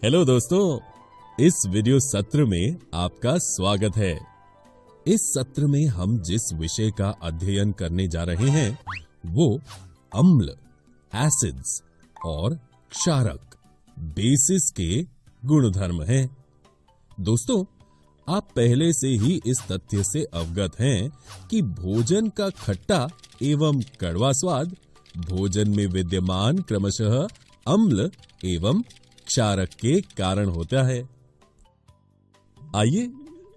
Hello दोस्तों, इस video सत्र में आपका स्वागत है। इस सत्र में हम जिस विषय का अध्ययन करने जा रहे हैं वो अम्ल, एसिड्स और क्षारक, बेसिस के गुणधर्म हैं। दोस्तों, आप पहले से ही इस तथ्य से अवगत हैं कि भोजन का खट्टा एवं कड़वा स्वाद भोजन में विद्यमान क्रमशः अम्ल एवं क्षारक के कारण होता है। आइए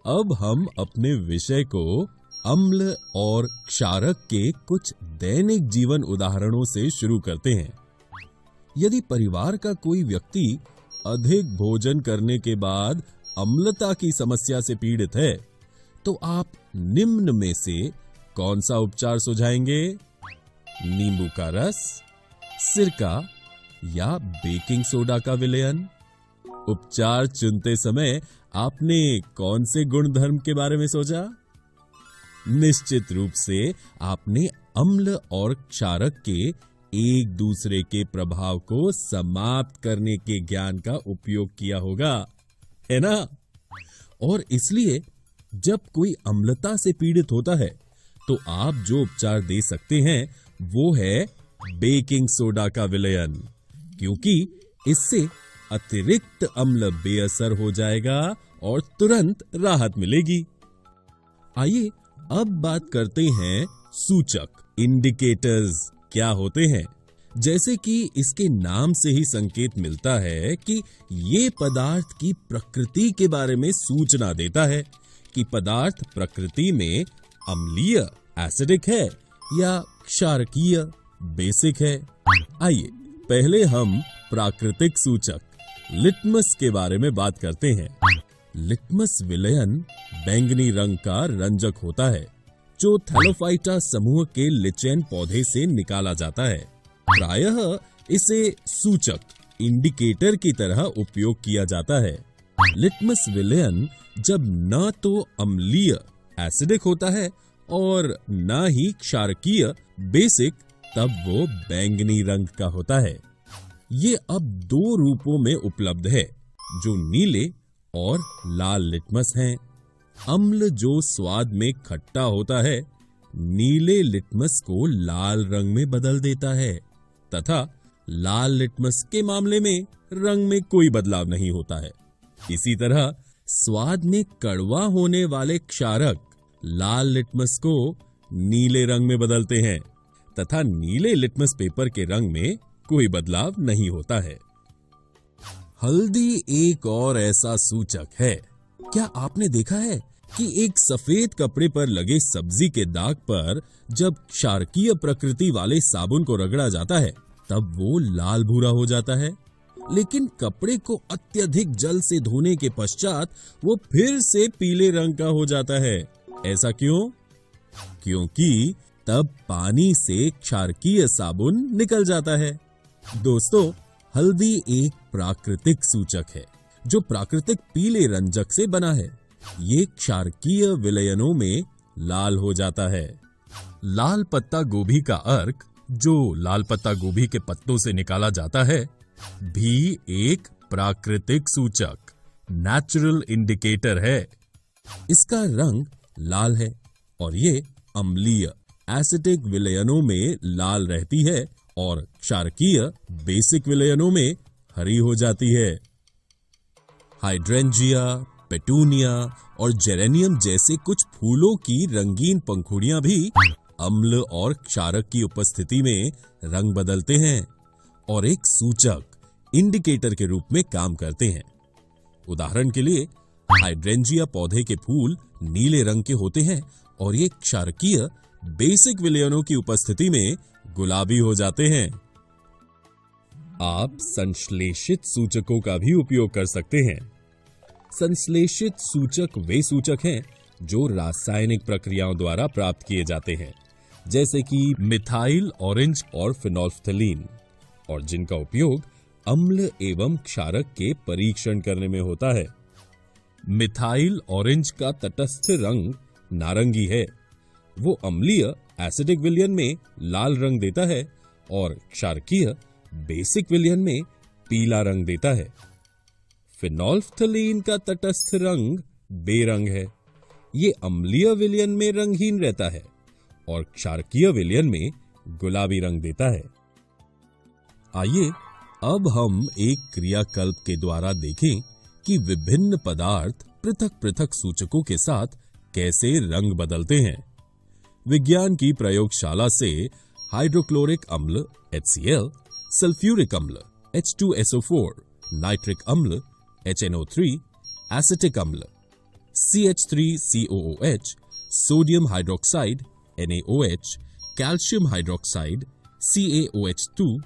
अब हम अपने विषय को अम्ल और क्षारक के कुछ दैनिक जीवन उदाहरणों से शुरू करते हैं। यदि परिवार का कोई व्यक्ति अधिक भोजन करने के बाद अम्लता की समस्या से पीड़ित है, तो आप निम्न में से कौन सा उपचार सुझाएंगे? नींबू का रस, सिरका या बेकिंग सोडा का विलयन? उपचार चुनते समय आपने कौन से गुणधर्म के बारे में सोचा? निश्चित रूप से आपने अम्ल और क्षारक के एक दूसरे के प्रभाव को समाप्त करने के ज्ञान का उपयोग किया होगा, है ना? और इसलिए जब कोई अम्लता से पीड़ित होता है तो आप जो उपचार दे सकते हैं वो है बेकिंग सोडा का विलयन, क्योंकि इससे अतिरिक्त अम्ल बेअसर हो जाएगा और तुरंत राहत मिलेगी। आइए अब बात करते हैं सूचक, इंडिकेटर्स क्या होते हैं। जैसे कि इसके नाम से ही संकेत मिलता है कि ये पदार्थ की प्रकृति के बारे में सूचना देता है कि पदार्थ प्रकृति में अम्लीय एसिडिक है या क्षारकीय बेसिक है। आइए पहले हम प्राकृतिक सूचक लिटमस के बारे में बात करते हैं। लिटमस विलयन बैंगनी रंग का रंजक होता है जो थैलोफाइटा समूह के लिचेन पौधे से निकाला जाता है। प्रायः इसे सूचक, इंडिकेटर की तरह उपयोग किया जाता है। लिटमस विलयन जब न तो अम्लीय एसिडिक होता है और न ही क्षारकीय बेसिक, तब वो बैंगनी रंग का होता है। ये अब दो रूपों में उपलब्ध है, जो नीले और लाल लिटमस हैं। अम्ल जो स्वाद में खट्टा होता है, नीले लिटमस को लाल रंग में बदल देता है, तथा लाल लिटमस के मामले में रंग में कोई बदलाव नहीं होता है। इसी तरह स्वाद में कड़वा होने वाले क्षारक लाल लिटमस को नीले रंग में बदलते हैं, तथा नीले लिटमस पेपर के रंग में कोई बदलाव नहीं होता है। हल्दी एक और ऐसा सूचक है। क्या आपने देखा है कि एक सफेद कपड़े पर लगे सब्जी के दाग पर जब क्षारकीय प्रकृति वाले साबुन को रगड़ा जाता है तब वो लाल भूरा हो जाता है, लेकिन कपड़े को अत्यधिक जल से धोने के पश्चात वो फिर से पीले रंग का हो जाता है। ऐसा क्यों? क्योंकि तब पानी से क्षारकीय साबुन निकल जाता है। दोस्तों, हल्दी एक प्राकृतिक सूचक है जो प्राकृतिक पीले रंजक से बना है। ये क्षारकीय विलयनों में लाल हो जाता है। लाल पत्ता गोभी का अर्क, जो लाल पत्ता गोभी के पत्तों से निकाला जाता है, भी एक प्राकृतिक सूचक, नेचुरल इंडिकेटर है। इसका रंग लाल है और ये अम्लीय एसिडिक विलयनों में लाल रहती है और क्षारकीय बेसिक विलयनों में हरी हो जाती है। हाइड्रेंजिया, पेटूनिया और जेरेनियम जैसे कुछ फूलों की रंगीन पंखुड़ियां भी अम्ल और क्षारक की उपस्थिति में रंग बदलते हैं और एक सूचक, इंडिकेटर के रूप में काम करते हैं। उदाहरण के लिए हाइड्रेंजिया पौधे के फूल नीले रंग के होते हैं और ये क्षारकीय बेसिक विलयनों की उपस्थिति में गुलाबी हो जाते हैं। आप संश्लेषित सूचकों का भी उपयोग कर सकते हैं। संश्लेषित सूचक वे सूचक हैं जो रासायनिक प्रक्रियाओं द्वारा प्राप्त किए जाते हैं, जैसे कि मिथाइल ऑरेंज और फिनोल्फ्थलीन, और जिनका उपयोग अम्ल एवं क्षारक के परीक्षण करने में होता है। मिथाइल ऑरेंज का तटस्थ रंग नारंगी है। वो अम्लीय एसिडिक विलयन में लाल रंग देता है और क्षारकीय बेसिक विलयन में पीला रंग देता है। फिनोल्फ्थलीन का तटस्थ रंग बेरंग है। ये अम्लीय विलयन में रंगहीन रहता है और क्षारकीय विलयन में गुलाबी रंग देता है। आइए अब हम एक क्रियाकल्प के द्वारा देखें कि विभिन्न पदार्थ पृथक पृथक सूचकों के साथ कैसे रंग बदलते हैं। विज्ञान की प्रयोगशाला से हाइड्रोक्लोरिक अम्ल HCl, सल्फ्यूरिक अम्ल H2SO4, नाइट्रिक अम्ल HNO3, एसिटिक अम्ल CH3COOH, sodium hydroxide NaOH, calcium hydroxide CaOH2,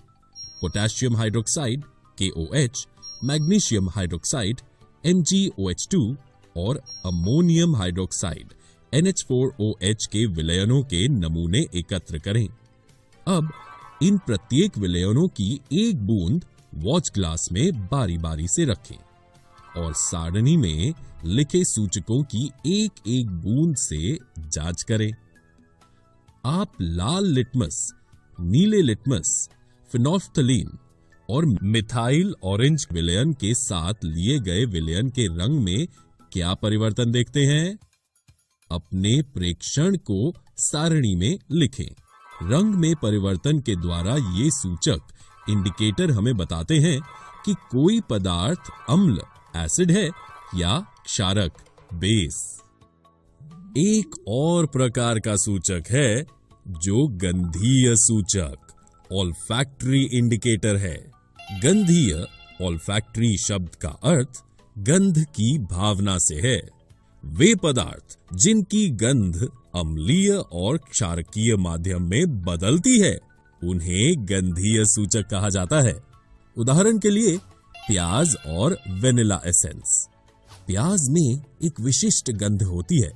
potassium hydroxide KOH, magnesium hydroxide MgOH2 और अमोनियम हाइड्रोक्साइड NH4OH के विलयनों के नमूने एकत्र करें। अब इन प्रत्येक विलयनों की एक बूंद वॉच ग्लास में बारी बारी से रखें और सारणी में लिखे सूचकों की एक एक बूंद से जांच करें। आप लाल लिटमस, नीले लिटमस, फिनोल्फ्थलीन और मिथाइल ऑरेंज विलयन के साथ लिए गए विलयन के रंग में क्या परिवर्तन देखते हैं? अपने प्रेक्षण को सारणी में लिखें। रंग में परिवर्तन के द्वारा ये सूचक इंडिकेटर हमें बताते हैं कि कोई पदार्थ अम्ल एसिड है या क्षारक बेस। एक और प्रकार का सूचक है जो गंधीय सूचक ऑल्फैक्टरी इंडिकेटर है। गंधीय ऑल्फैक्टरी शब्द का अर्थ गंध की भावना से है। वे पदार्थ जिनकी गंध अम्लीय और क्षारकीय माध्यम में बदलती है उन्हें गंधीय सूचक कहा जाता है। उदाहरण के लिए प्याज और वेनिला एसेंस। प्याज में एक विशिष्ट गंध होती है।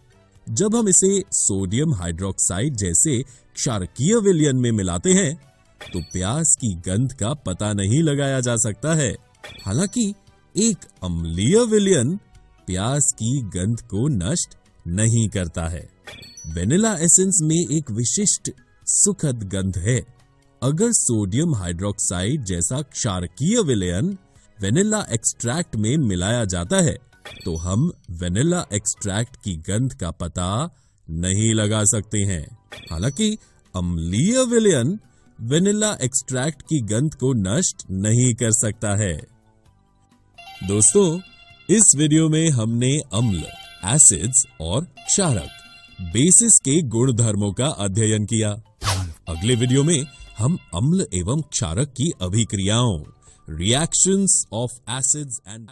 जब हम इसे सोडियम हाइड्रोक्साइड जैसे क्षारकीय विलयन में मिलाते हैं तो प्याज की गंध का पता नहीं लगाया जा सकता है। हालांकि एक अम्लीय विलयन प्याज की गंध को नष्ट नहीं करता है। वेनिला एसेंस में एक विशिष्ट सुखद गंध है। अगर सोडियम हाइड्रोक्साइड जैसा क्षारकीय विलयन वेनिला एक्सट्रैक्ट में मिलाया जाता है तो हम वेनिला एक्सट्रैक्ट की गंध का पता नहीं लगा सकते हैं। हालांकि अम्लीय विलयन वेनिला एक्सट्रैक्ट की गंध को नष्ट नहीं कर सकता है। दोस्तों, इस वीडियो में हमने अम्ल, एसिड्स और क्षारक बेसिस के गुणधर्मों का अध्ययन किया। अगले वीडियो में हम अम्ल एवं क्षारक की अभिक्रियाओं, रिएक्शंस ऑफ एसिड्स एंड